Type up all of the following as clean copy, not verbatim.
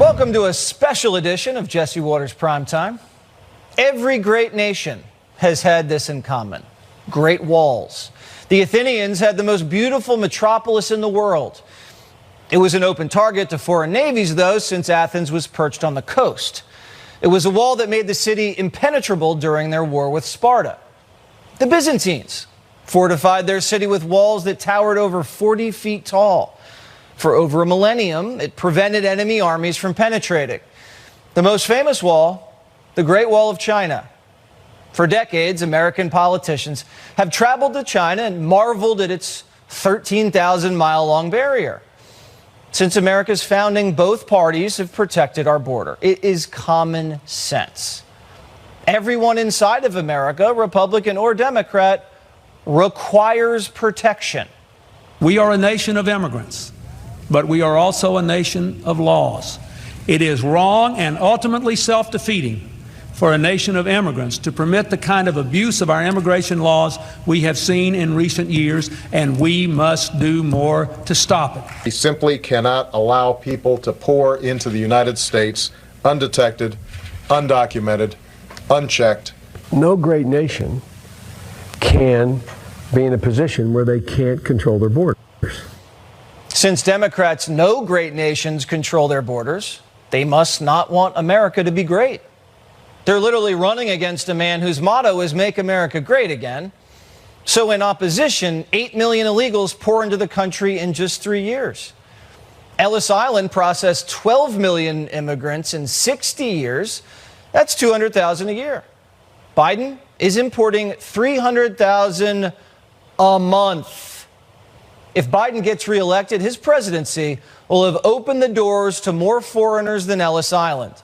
Welcome to a special edition of Jesse Watters Primetime. Every great nation has had this in common: great walls. The Athenians had the most beautiful metropolis in the world. It was an open target to foreign navies, though, since Athens was perched on the coast. It was a wall that made the city impenetrable during their war with Sparta. The Byzantines fortified their city with walls that towered over 40 feet tall. For over a millennium, it prevented enemy armies from penetrating. The most famous wall, the Great Wall of China. For decades, American politicians have traveled to China and marveled at its 13,000-mile-long barrier. Since America's founding, both parties have protected our border. It is common sense. Everyone inside of America, Republican or Democrat, requires protection. We are a nation of immigrants, but we are also a nation of laws. It is wrong and ultimately self-defeating for a nation of immigrants to permit the kind of abuse of our immigration laws we have seen in recent years, and we must do more to stop it. We simply cannot allow people to pour into the United States undetected, undocumented, unchecked. No great nation can be in a position where they can't control their borders. Since Democrats know great nations control their borders, they must not want America to be great. They're literally running against a man whose motto is "Make America Great Again." So in opposition, 8 million illegals pour into the country in just 3 years. Ellis Island processed 12 million immigrants in 60 years. That's 200,000 a year. Biden is importing 300,000 a month. If Biden gets reelected, his presidency will have opened the doors to more foreigners than Ellis Island.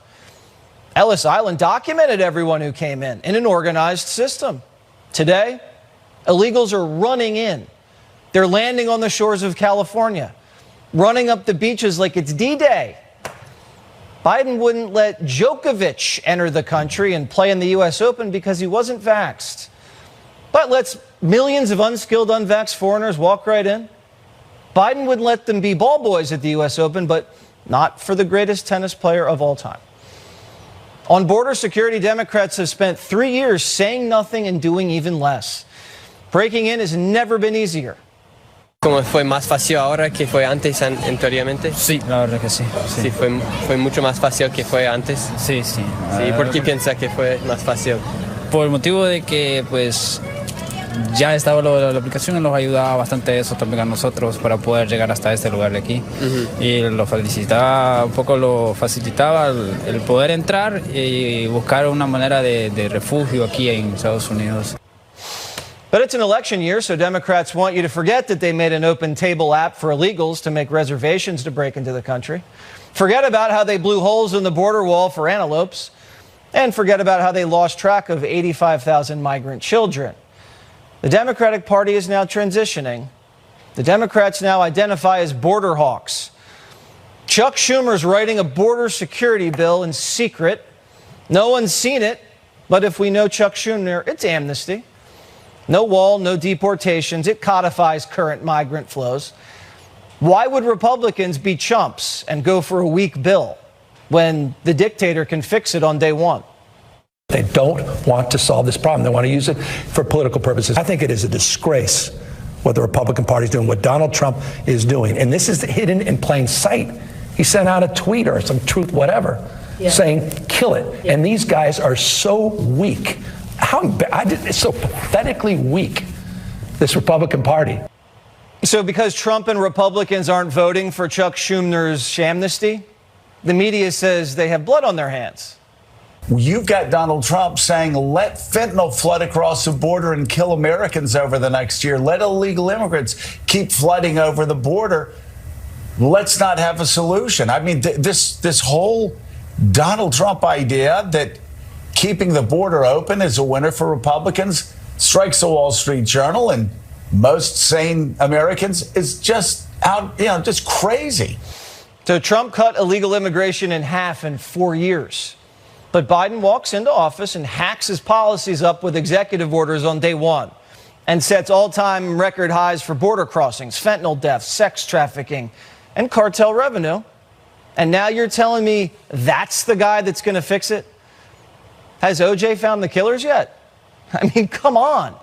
Ellis Island documented everyone who came in an organized system. Today, illegals are running in. They're landing on the shores of California, running up the beaches like it's D-Day. Biden wouldn't let Djokovic enter the country and play in the U.S. Open because he wasn't vaxxed, but lets millions of unskilled, unvaxxed foreigners walk right in. Biden would let them be ball boys at the U.S. Open, but not for the greatest tennis player of all time. On border security, Democrats have spent 3 years saying nothing and doing even less. Breaking in has never been easier. ¿Cómo fue más fácil ahora que fue antes anteriormente? Sí, la verdad que sí. Sí, fue mucho más fácil que fue antes. Sí, sí. Sí, ¿por qué piensa que fue más fácil? Por el motivo de que, pues, ya estaba la aplicación y nos ayudaba bastante eso también a nosotros para poder llegar hasta este lugar de aquí. Y lo facilitaba, un poco lo facilitaba el poder entrar y buscar una manera de refugio aquí en Estados Unidos. But it's an election year, so Democrats want you to forget that they made an open table app for illegals to make reservations to break into the country. Forget about how they blew holes in the border wall for antelopes. And forget about how they lost track of 85,000 migrant children. The Democratic Party is now transitioning. The Democrats now identify as border hawks. Chuck Schumer's writing a border security bill in secret. No one's seen it, but if we know Chuck Schumer, it's amnesty. No wall, no deportations. It codifies current migrant flows. Why would Republicans be chumps and go for a weak bill when the dictator can fix it on day one? They don't want to solve this problem. They want to use it for political purposes. I think it is a disgrace what the Republican Party is doing, what Donald Trump is doing. And this is hidden in plain sight. He sent out a tweet or some truth, whatever, saying, kill it. And these guys are so weak. It's so pathetically weak, this Republican Party. So because Trump and Republicans aren't voting for Chuck Schumer's shamnesty, the media says they have blood on their hands. You've got Donald Trump saying, let fentanyl flood across the border and kill Americans over the next year. Let illegal immigrants keep flooding over the border. Let's not have a solution. I mean, this whole Donald Trump idea that keeping the border open is a winner for Republicans strikes the Wall Street Journal and most sane Americans is just just crazy. So Trump cut illegal immigration in half in 4 years. But Biden walks into office and hacks his policies up with executive orders on day one and sets all-time record highs for border crossings, fentanyl deaths, sex trafficking, and cartel revenue. And now you're telling me that's the guy that's going to fix it? Has OJ found the killers yet? I mean, come on.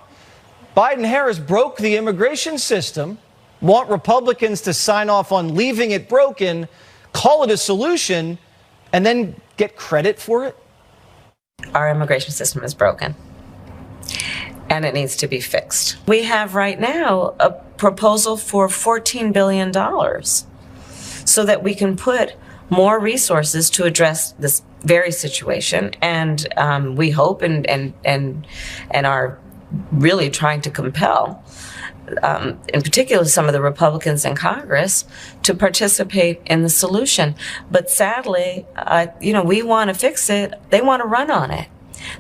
Biden-Harris broke the immigration system, want Republicans to sign off on leaving it broken, call it a solution, and then get credit for it? Our immigration system is broken, and it needs to be fixed. We have right now a proposal for $14 billion so that we can put more resources to address this very situation. And we hope and are really trying to compel, in particular, some of the Republicans in Congress to participate in the solution. But sadly, we want to fix it. They want to run on it.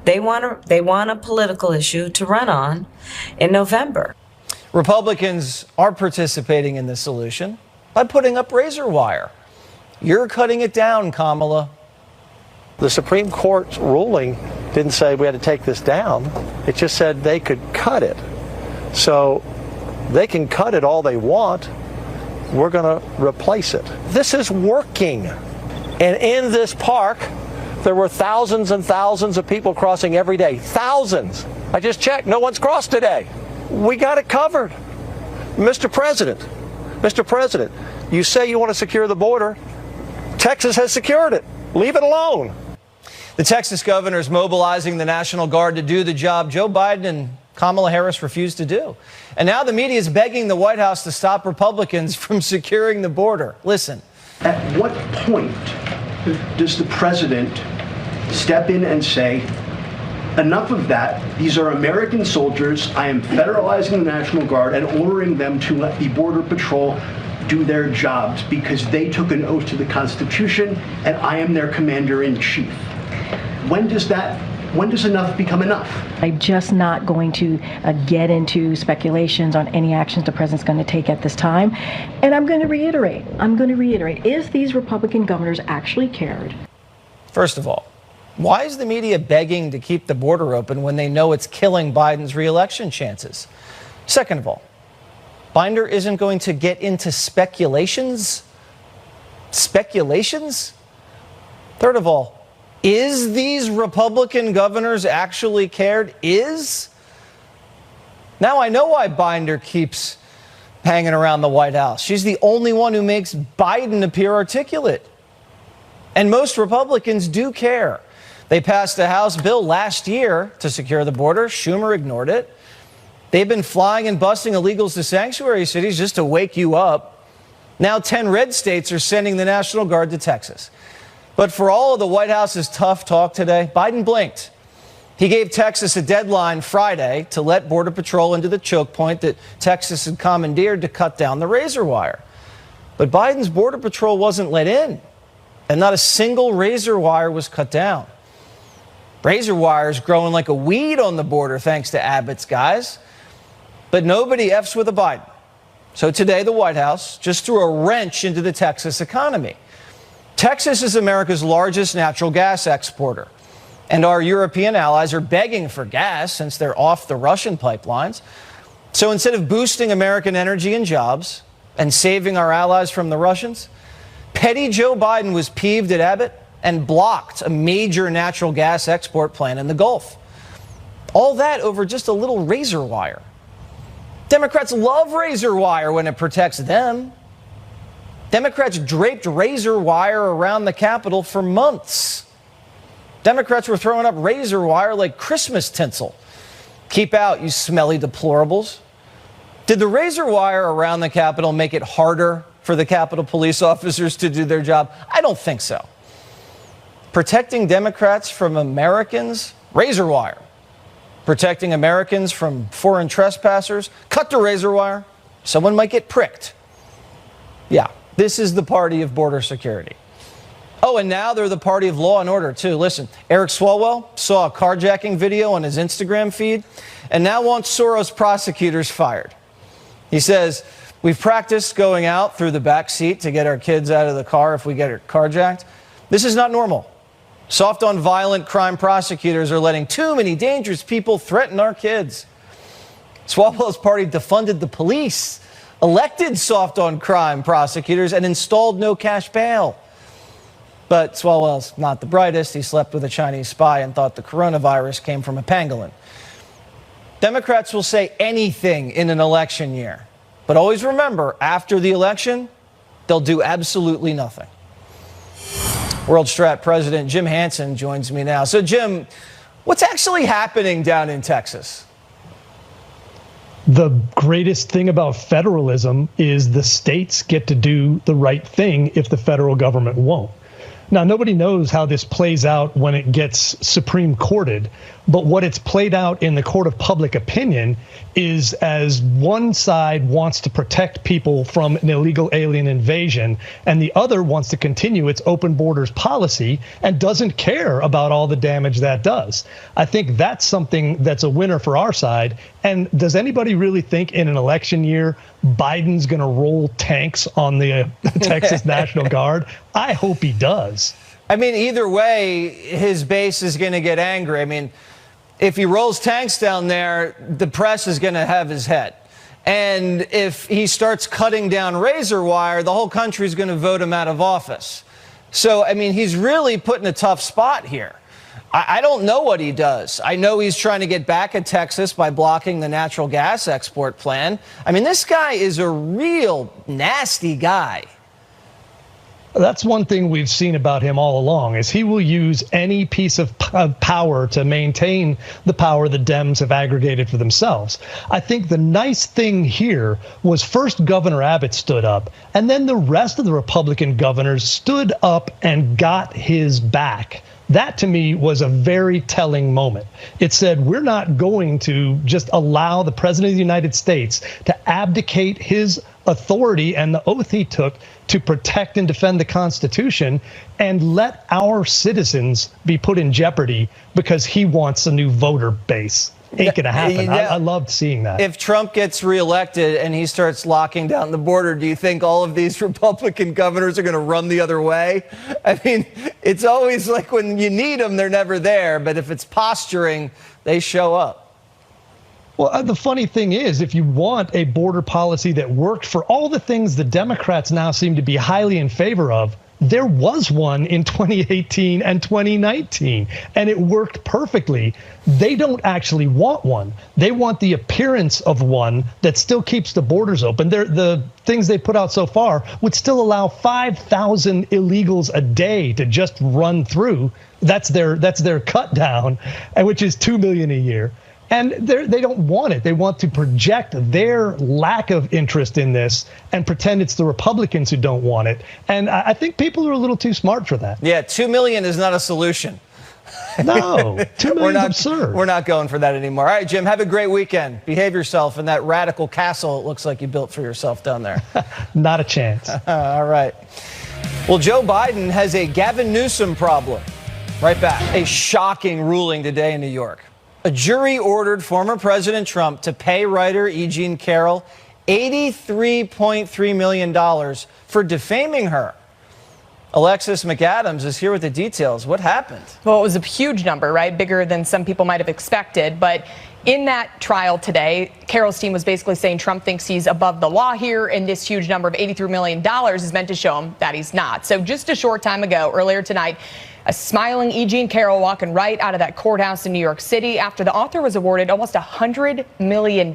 They want a political issue to run on in November. Republicans are participating in the solution by putting up razor wire. You're cutting it down, Kamala. The Supreme Court's ruling didn't say we had to take this down. It just said they could cut it. So they can cut it all they want. We're going to replace it. This is working. And in this park, there were thousands and thousands of people crossing every day. Thousands. I just checked. No one's crossed today. We got it covered. Mr. President, you say you want to secure the border. Texas has secured it. Leave it alone. The Texas governor is mobilizing the National Guard to do the job Joe Biden and Kamala Harris refused to do. And now the media is begging the White House to stop Republicans from securing the border. Listen. At what point does the president step in and say, enough of that, these are American soldiers, I am federalizing the National Guard and ordering them to let the Border Patrol do their jobs because they took an oath to the Constitution and I am their commander-in-chief? When does enough become enough? I'm just not going to get into speculations on any actions the president's going to take at this time. And I'm going to reiterate, is these Republican governors actually cared? First of all, why is the media begging to keep the border open when they know it's killing Biden's re-election chances? Second of all, Binder isn't going to get into speculations? Speculations? Third of all, is these Republican governors actually cared? Now I know why Binder keeps hanging around the White House. She's the only one who makes Biden appear articulate. And most Republicans do care. They passed a House bill last year to secure the border. Schumer ignored it. They've been flying and busing illegals to sanctuary cities just to wake you up. Now 10 red states are sending the National Guard to Texas. But for all of the White House's tough talk today, Biden blinked. He gave Texas a deadline Friday to let Border Patrol into the choke point that Texas had commandeered to cut down the razor wire. But Biden's Border Patrol wasn't let in, and not a single razor wire was cut down. Razor wire is growing like a weed on the border thanks to Abbott's guys. But nobody F's with a Biden. So today the White House just threw a wrench into the Texas economy. Texas is America's largest natural gas exporter, and our European allies are begging for gas since they're off the Russian pipelines. So instead of boosting American energy and jobs and saving our allies from the Russians, petty Joe Biden was peeved at Abbott and blocked a major natural gas export plant in the Gulf. All that over just a little razor wire. Democrats love razor wire when it protects them. Democrats draped razor wire around the Capitol for months. Democrats were throwing up razor wire like Christmas tinsel. Keep out, you smelly deplorables. Did the razor wire around the Capitol make it harder for the Capitol police officers to do their job? I don't think so. Protecting Democrats from Americans, razor wire. Protecting Americans from foreign trespassers, cut the razor wire. Someone might get pricked. Yeah. This is the party of border security. Oh, and now they're the party of law and order, too. Listen, Eric Swalwell saw a carjacking video on his Instagram feed and now wants Soros prosecutors fired. He says, we've practiced going out through the back seat to get our kids out of the car if we get carjacked. This is not normal. Soft on violent crime prosecutors are letting too many dangerous people threaten our kids. Swalwell's party defunded the police, elected soft on crime prosecutors, and installed no cash bail. But Swalwell's not the brightest. He slept with a Chinese spy and thought the coronavirus came from a pangolin. Democrats will say anything in an election year. But always remember, after the election, they'll do absolutely nothing. World Strat President Jim Hansen joins me now. So, Jim, what's actually happening down in Texas? The greatest thing about federalism is the states get to do the right thing if the federal government won't. Now, nobody knows how this plays out when it gets Supreme Courted, but what it's played out in the court of public opinion is as one side wants to protect people from an illegal alien invasion, and the other wants to continue its open borders policy and doesn't care about all the damage that does. I think that's something that's a winner for our side. And does anybody really think in an election year Biden's going to roll tanks on the Texas National Guard? I hope he does. I mean, either way, his base is going to get angry. I mean, if he rolls tanks down there, the press is going to have his head. And if he starts cutting down razor wire, the whole country is going to vote him out of office. So, I mean, he's really put in a tough spot here. I don't know what he does. I know he's trying to get back at Texas by blocking the natural gas export plan. I mean, this guy is a real nasty guy. That's one thing we've seen about him all along, is he will use any piece of power to maintain the power the Dems have aggregated for themselves. I think the nice thing here was first Governor Abbott stood up, and then the rest of the Republican governors stood up and got his back. That, to me, was a very telling moment. It said, we're not going to just allow the President of the United States to abdicate his authority and the oath he took to protect and defend the Constitution and let our citizens be put in jeopardy because he wants a new voter base. Ain't gonna happen. I loved seeing that. If Trump gets reelected and he starts locking down the border, do you think all of these Republican governors are going to run the other way? I mean, it's always like when you need them, they're never there. But if it's posturing, they show up. Well, the funny thing is, if you want a border policy that worked for all the things the Democrats now seem to be highly in favor of, there was one in 2018 and 2019, and it worked perfectly. They don't actually want one. They want the appearance of one that still keeps the borders open. The things they put out so far would still allow 5,000 illegals a day to just run through. That's their cut down, which is 2 million a year. And they don't want it. They want to project their lack of interest in this and pretend it's the Republicans who don't want it. And I think people are a little too smart for that. Yeah, 2 million is not a solution. No, 2 million is absurd. We're not going for that anymore. All right, Jim, have a great weekend. Behave yourself in that radical castle it looks like you built for yourself down there. Not a chance. All right. Well, Joe Biden has a Gavin Newsom problem. Right back. A shocking ruling today in New York. A jury ordered former President Trump to pay writer E. Jean Carroll $83.3 million for defaming her. Alexis McAdams is here with the details. What happened? Well, it was a huge number, right? Bigger than some people might have expected. But in that trial today, Carroll's team was basically saying Trump thinks he's above the law here, and this huge number of $83 million is meant to show him that he's not. So just a short time ago, earlier tonight, a smiling E. Jean Carroll walking right out of that courthouse in New York City after the author was awarded almost $100 million.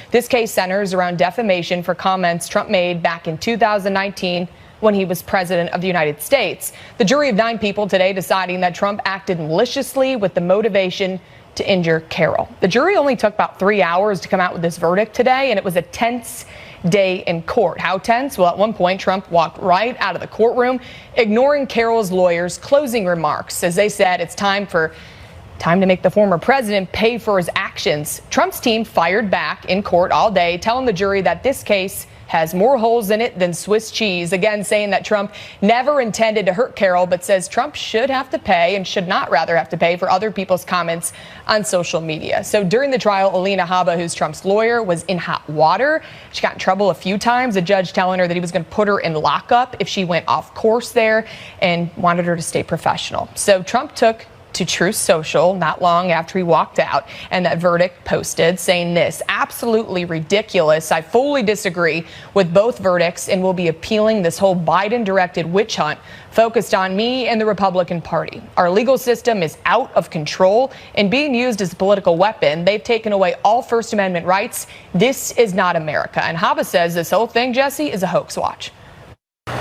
This case centers around defamation for comments Trump made back in 2019 when he was president of the United States. The jury of 9 people today deciding that Trump acted maliciously with the motivation to injure Carroll. The jury only took about 3 hours to come out with this verdict today, and it was a tense day in court. How tense? Well, at one point, Trump walked right out of the courtroom, ignoring Carroll's lawyers' closing remarks. As they said, it's time to make the former president pay for his actions. Trump's team fired back in court all day, telling the jury that this case has more holes in it than Swiss cheese. Again, saying that Trump never intended to hurt Carroll, but says Trump should have to pay and should not rather have to pay for other people's comments on social media. So during the trial, Alina Habba, who's Trump's lawyer, was in hot water. She got in trouble a few times, a judge telling her that he was going to put her in lockup if she went off course there, and wanted her to stay professional. So Trump took to Truth Social not long after he walked out, and that verdict posted saying this: absolutely ridiculous. I fully disagree with both verdicts and will be appealing this whole Biden-directed witch hunt focused on me and the Republican Party. Our legal system is out of control and being used as a political weapon. They've taken away all First Amendment rights. This is not America. And Hava says this whole thing, Jesse, is a hoax watch.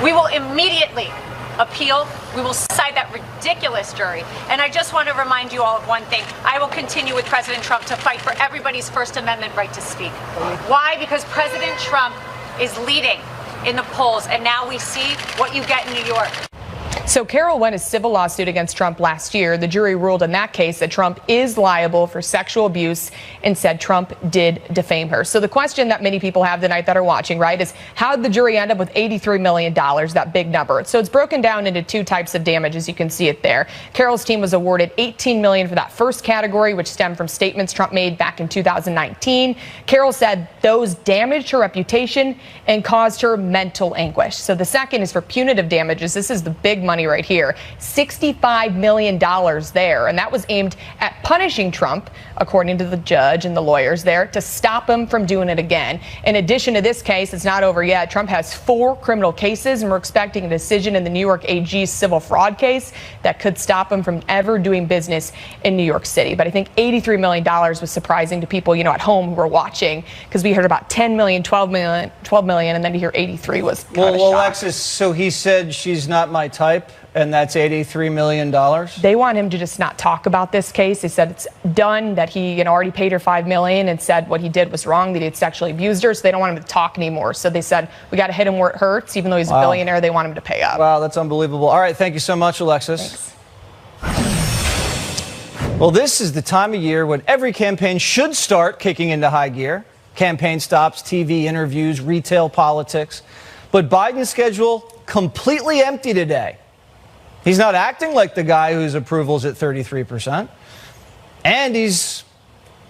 We will immediately appeal. We will cite that ridiculous jury. And I just want to remind you all of one thing. I will continue with President Trump to fight for everybody's First Amendment right to speak. Why? Because President Trump is leading in the polls, and now we see what you get in New York. So Carol won a civil lawsuit against Trump last year. The jury ruled in that case that Trump is liable for sexual abuse and said Trump did defame her. So the question that many people have tonight that are watching, right, is how did the jury end up with $83 million, that big number? So it's broken down into two types of damages. You can see it there. Carol's team was awarded $18 million for that first category, which stemmed from statements Trump made back in 2019. Carol said those damaged her reputation and caused her mental anguish. So the second is for punitive damages. This is the big money right here, $65 million there. And that was aimed at punishing Trump, according to the judge and the lawyers there, to stop him from doing it again. In addition to this case, it's not over yet. Trump has 4 criminal cases, and we're expecting a decision in the New York AG's civil fraud case that could stop him from ever doing business in New York City. But I think $83 million was surprising to people, you know, at home who were watching, because we heard about 10 million, 12 million, and then to hear 83 was kind of a shock. Alexis, so he said she's not my type, and that's $83 million? They want him to just not talk about this case. They said it's done, that he, you know, already paid her $5 million and said what he did was wrong, that he had sexually abused her, so they don't want him to talk anymore. So they said, we got to hit him where it hurts. Even though he's a billionaire, they want him to pay up. Wow, that's unbelievable. All right, thank you so much, Alexis. Thanks. Well, this is the time of year when every campaign should start kicking into high gear. Campaign stops, TV interviews, retail politics. But Biden's schedule completely empty today. He's not acting like the guy whose approval's at 33%. And he's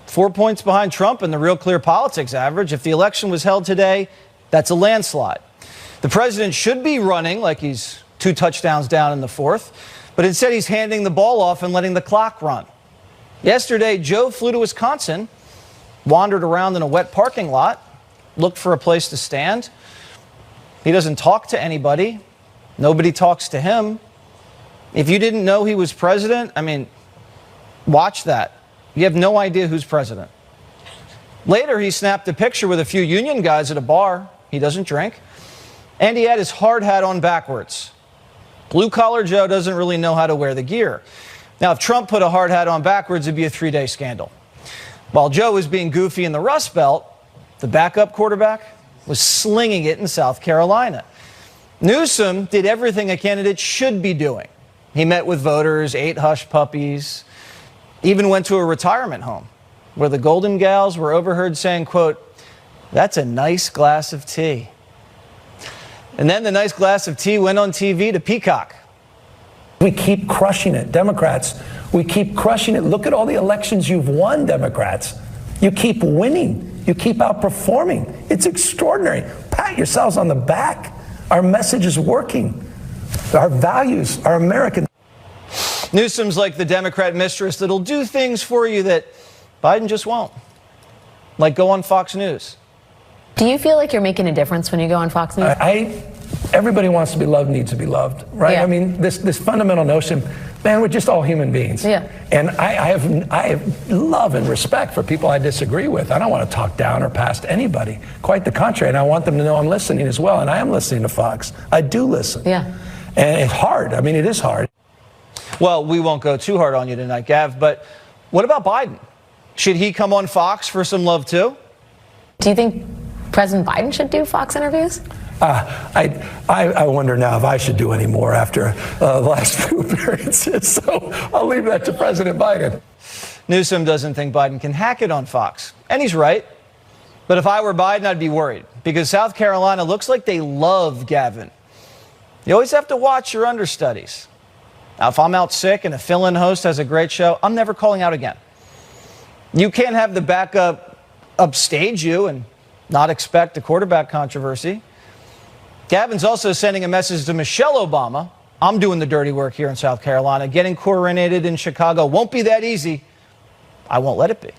4 points behind Trump in the Real Clear Politics average. If the election was held today, that's a landslide. The president should be running like he's 2 touchdowns down in the 4th, but instead he's handing the ball off and letting the clock run. Yesterday, Joe flew to Wisconsin, wandered around in a wet parking lot, looked for a place to stand. He doesn't talk to anybody. Nobody talks to him. If you didn't know he was president, I mean, watch that. You have no idea who's president. Later, he snapped a picture with a few union guys at a bar. He doesn't drink. And he had his hard hat on backwards. Blue-collar Joe doesn't really know how to wear the gear. Now, if Trump put a hard hat on backwards, it'd be a 3-day scandal. While Joe was being goofy in the Rust Belt, the backup quarterback was slinging it in South Carolina. Newsom did everything a candidate should be doing. He met with voters, ate hush puppies, even went to a retirement home where the Golden Gals were overheard saying, quote, "That's a nice glass of tea." And then the nice glass of tea went on TV to Peacock. We keep crushing it, Democrats. We keep crushing it. Look at all the elections you've won, Democrats. You keep winning. You keep outperforming. It's extraordinary. Pat yourselves on the back. Our message is working. Our values are American. Newsom's like the Democrat mistress that'll do things for you that Biden just won't. Like go on Fox News. Do you feel like you're making a difference when you go on Fox News? Everybody wants to be loved, needs to be loved, right? Yeah. I mean, this fundamental notion, man, we're just all human beings. Yeah. And I have love and respect for people I disagree with. I don't want to talk down or past anybody. Quite the contrary. And I want them to know I'm listening as well. And I am listening to Fox. I do listen. Yeah. And it's hard. I mean, it is hard. Well, we won't go too hard on you tonight, Gav, but what about Biden? Should he come on Fox for some love too? Do you think President Biden should do Fox interviews? I wonder now if I should do any more after the last few appearances. So I'll leave that to President Biden. Newsom doesn't think Biden can hack it on Fox. And he's right. But if I were Biden, I'd be worried because South Carolina looks like they love Gavin. You always have to watch your understudies. Now, if I'm out sick and a fill-in host has a great show, I'm never calling out again. You can't have the backup upstage you and not expect a quarterback controversy. Gavin's also sending a message to Michelle Obama I'm doing the dirty work here in South Carolina. Getting coordinated in Chicago won't be that easy. I won't let it be.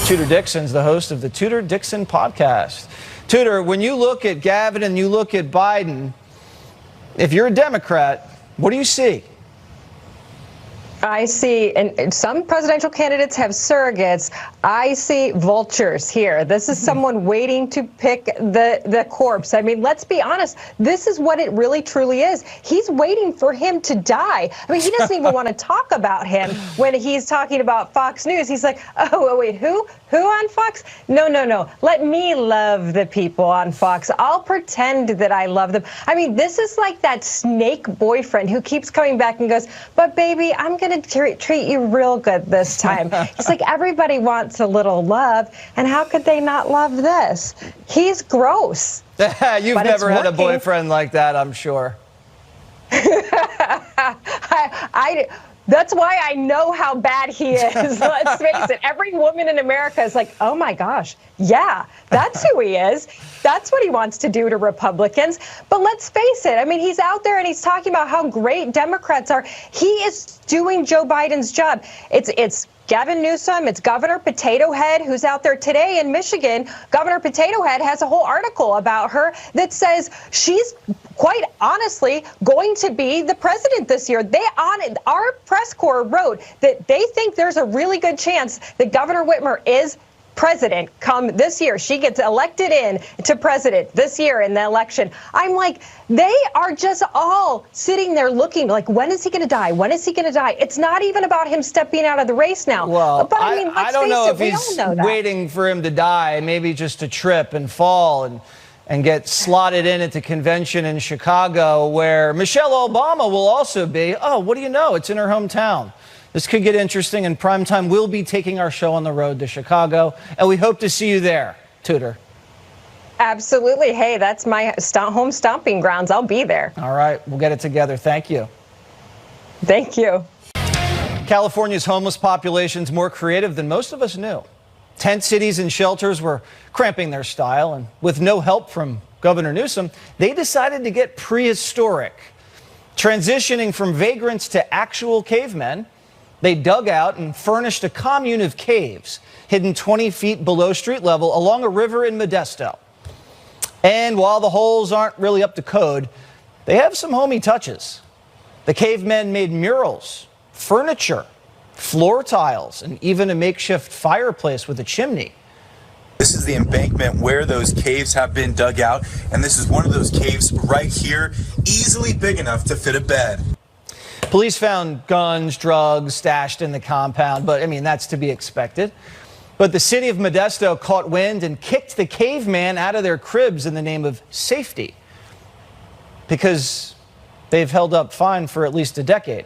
Tudor Dixon's the host of the Tudor Dixon podcast. Tudor, when you look at Gavin and you look at Biden, if you're a Democrat, what do you see? I see, and some presidential candidates have surrogates. I see vultures here. This is someone waiting to pick the corpse. I mean, let's be honest. This is what it really truly is. He's waiting for him to die. I mean, he doesn't even want to talk about him when he's talking about Fox News. He's like, oh, wait, who? Who on Fox? No. Let me love the people on Fox. I'll pretend that I love them. I mean, this is like that snake boyfriend who keeps coming back and goes, but baby, I'm going to treat you real good this time. It's like everybody wants a little love, and how could they not love this? He's gross. You've never had a boyfriend like that, I'm sure. That's why I know how bad he is. Let's face it. Every woman in America is like, oh my gosh, yeah, that's who he is. That's what he wants to do to Republicans. But let's face it. I mean, he's out there and he's talking about how great Democrats are. He is doing Joe Biden's job. It's Gavin Newsom, it's Governor Potato Head, who's out there today in Michigan. Governor Potato Head has a whole article about her that says she's quite honestly going to be the president this year. Our press corps wrote that they think there's a really good chance that Governor Whitmer is president come this year. She gets elected in to president this year in the election. I'm like, they are just all sitting there looking like, when is he going to die? When is he going to die? It's not even about him stepping out of the race now. Well, but I mean, let's I don't know if face it, he's waiting for him to die, maybe just to trip and fall and get slotted in at the convention in Chicago, where Michelle Obama will also be. Oh, what do you know? It's in her hometown. This could get interesting, and Primetime will be taking our show on the road to Chicago, and we hope to see you there, Tudor. Absolutely. Hey, that's my home stomping grounds. I'll be there. All right, we'll get it together. Thank you. Thank you. California's homeless population's more creative than most of us knew. Tent cities and shelters were cramping their style, and with no help from Governor Newsom, they decided to get prehistoric. Transitioning from vagrants to actual cavemen, they dug out and furnished a commune of caves hidden 20 feet below street level along a river in Modesto. And while the holes aren't really up to code, they have some homey touches. The cavemen made murals, furniture, floor tiles, and even a makeshift fireplace with a chimney. This is the embankment where those caves have been dug out, and this is one of those caves right here, easily big enough to fit a bed. Police found guns, drugs stashed in the compound, but I mean, that's to be expected. But the city of Modesto caught wind and kicked the caveman out of their cribs in the name of safety, because they've held up fine for at least a decade.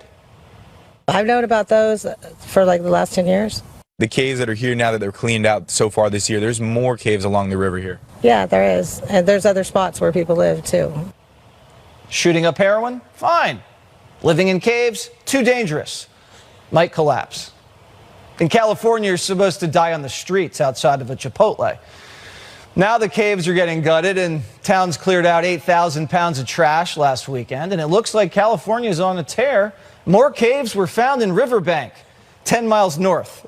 I've known about those for like the last 10 years. The caves that are here now that they're cleaned out so far this year, there's more caves along the river here. Yeah, there is. And there's other spots where people live too. Shooting up heroin? Fine. Living in caves? Too dangerous. Might collapse. In California, you're supposed to die on the streets outside of a Chipotle. Now the caves are getting gutted, and towns cleared out 8,000 pounds of trash last weekend, and it looks like California's on a tear. More caves were found in Riverbank, 10 miles north.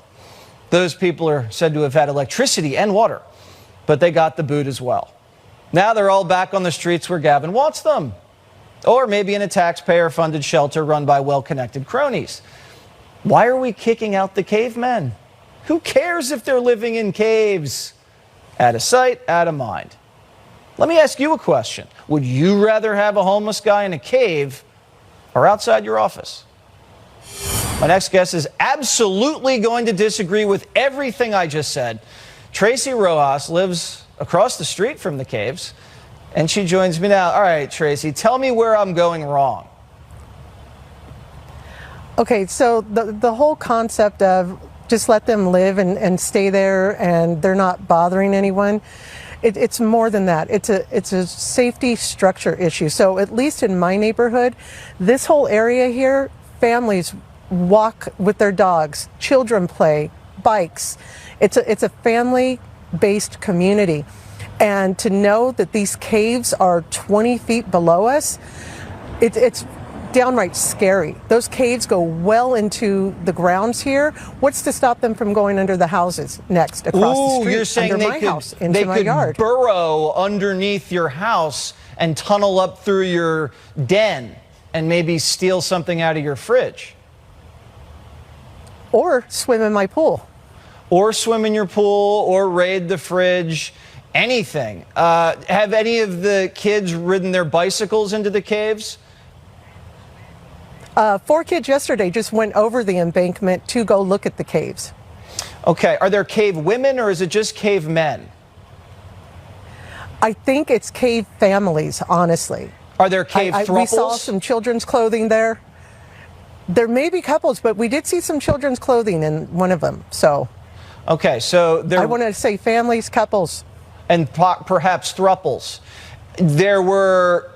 Those people are said to have had electricity and water, but they got the boot as well. Now they're all back on the streets where Gavin wants them. Or maybe in a taxpayer-funded shelter run by well-connected cronies. Why are we kicking out the cavemen? Who cares if they're living in caves? Out of sight, out of mind. Let me ask you a question. Would you rather have a homeless guy in a cave or outside your office? My next guest is absolutely going to disagree with everything I just said. Tracy Rojas lives across the street from the caves, and she joins me now. All right, Tracy, tell me where I'm going wrong. Okay, so the whole concept of just let them live and stay there and they're not bothering anyone, it's more than that. It's a safety structure issue. So at least in my neighborhood, this whole area here, families walk with their dogs, children play, bikes. It's a family-based community. And to know that these caves are 20 feet below us, It's downright scary. Those caves go well into the grounds here. What's to stop them from going under the houses next, across the street, you're saying under they my could, house, into my yard? burrow underneath your house and tunnel up through your den and maybe steal something out of your fridge. Or swim in my pool. Or swim in your pool, or raid the fridge, anything. Have any of the kids ridden their bicycles into the caves? 4 kids yesterday just went over the embankment to go look at the caves. Okay, are there cave women or is it just cave men? I think it's cave families, honestly. Are there cave thruples? We saw some children's clothing there. There may be couples, but we did see some children's clothing in one of them. So, okay, so there. I want to say families, couples, and perhaps thruples. There were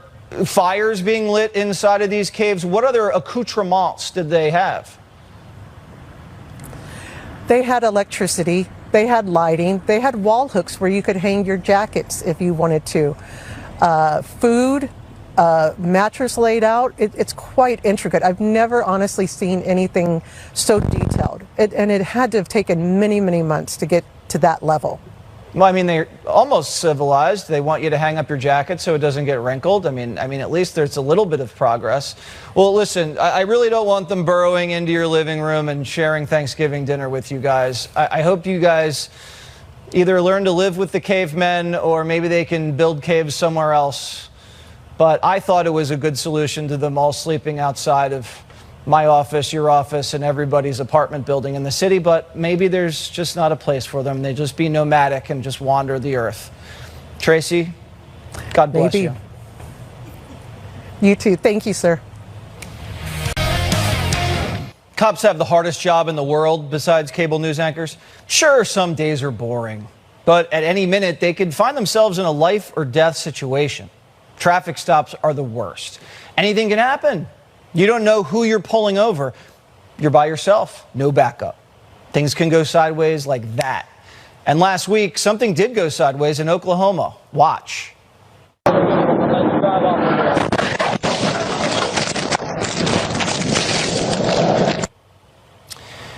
fires being lit inside of these caves. What other accoutrements did they have? They had electricity. They had lighting. They had wall hooks where you could hang your jackets if you wanted to. Food. Mattress laid out. It's quite intricate. I've never honestly seen anything so detailed. And it had to have taken many, many months to get to that level. Well, I mean, they're almost civilized. They want you to hang up your jacket so it doesn't get wrinkled. I mean, at least there's a little bit of progress. Well, listen, I really don't want them burrowing into your living room and sharing Thanksgiving dinner with you guys. I hope you guys either learn to live with the cavemen or maybe they can build caves somewhere else. But I thought it was a good solution to them all sleeping outside of my office, your office, and everybody's apartment building in the city. But maybe there's just not a place for them. They just be nomadic and just wander the earth. Tracy, God bless maybe. you. You too. Thank you, sir. Cops have the hardest job in the world besides cable news anchors. Sure, some days are boring, but at any minute they could find themselves in a life or death situation. Traffic stops are the worst. Anything can happen. You don't know who you're pulling over. You're by yourself, no backup. Things can go sideways like that. And last week, something did go sideways in Oklahoma. Watch.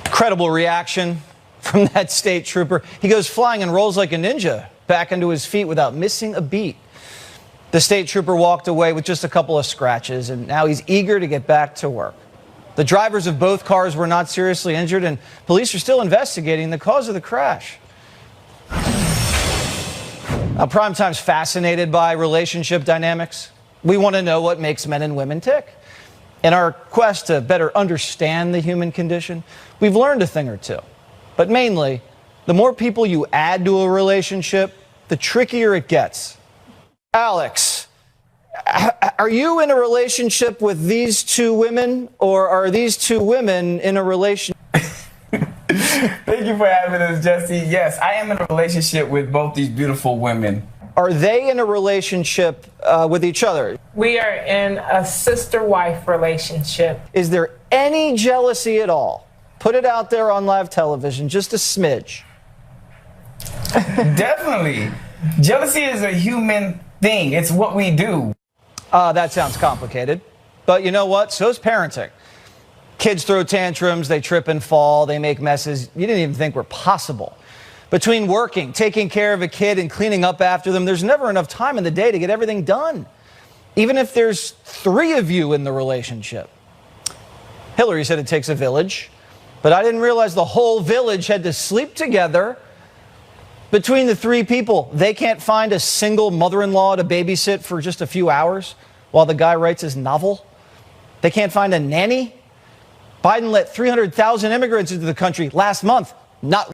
Incredible reaction from that state trooper. He goes flying and rolls like a ninja back into his feet without missing a beat. The state trooper walked away with just a couple of scratches, and now he's eager to get back to work. The drivers of both cars were not seriously injured, and police are still investigating the cause of the crash. Now, Primetime's fascinated by relationship dynamics. We want to know what makes men and women tick. In our quest to better understand the human condition, we've learned a thing or two. But mainly, the more people you add to a relationship, the trickier it gets. Alex, are you in a relationship with these two women, or are these two women in a relationship? Thank you for having us, Jesse. Yes, I am in a relationship with both these beautiful women. Are they in a relationship with each other? We are in a sister-wife relationship. Is there any jealousy at all? Put it out there on live television, just a smidge. Definitely. Jealousy is a human thing. It's what we do. That sounds complicated. But you know what? So's parenting. Kids throw tantrums, they trip and fall, they make messes you didn't even think were possible. Between working, taking care of a kid, and cleaning up after them, there's never enough time in the day to get everything done. Even if there's 3 of you in the relationship. Hillary said it takes a village, but I didn't realize the whole village had to sleep together. Between the 3 people, they can't find a single mother-in-law to babysit for just a few hours while the guy writes his novel. They can't find a nanny. Biden let 300,000 immigrants into the country last month. Not